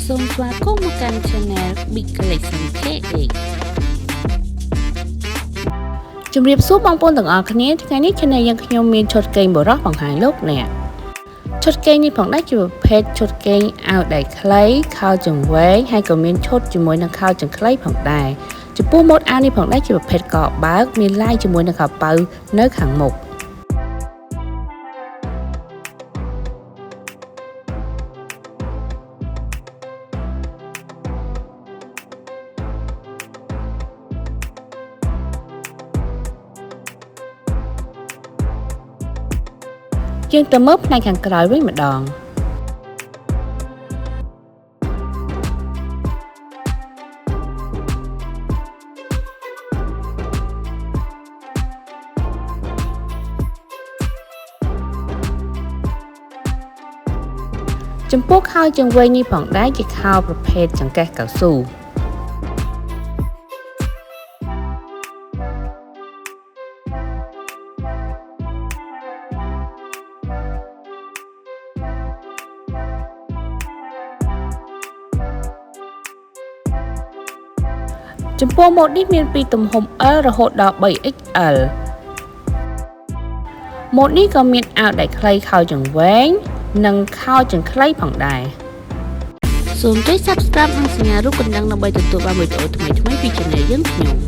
សូមស្វាគមន៍មកកាន់ Channel Big Collection KA ជំរាបសួរបងប្អូនទាំងអស់គ្នាថ្ងៃនេះ Channel យើងខ្ញុំមានឈុតកេងបុរសបង្ហាញលោកអ្នកឈុតកេងនេះផងដែរជាប្រភេទឈុតកេងអាវដៃខ្លីខោជង្វែងហើយក៏មានឈុតជាមួយនឹងខោជង្ខ្លីផងដែរចំពោះម៉ូតអាវនេះផងដែរជាប្រភេទកបើកមានឡាយជាមួយនឹងខោប៉ៅនៅខាងមុខយើងទៅមើលផ្នែកខាងក្រោយវិញម្ដងចំពោះខោជើងវែងនេះផងដែរជាខោប្រភេទចង្កេះកៅស៊ូចំពោះម៉ូតនេះមានពីទំហំ L រហូតដល់ 3XL ម៉ូតនេះក៏មានអាវដៃខ្លីខោជើងវែងនិងខោជើងខ្លីផងដែរសូមចុច Subscribe និងសញ្ញារូបកណ្ដឹងដើម្បីទទួលបានវីដេអូថ្មីៗពី Channel យើងខ្ញុំ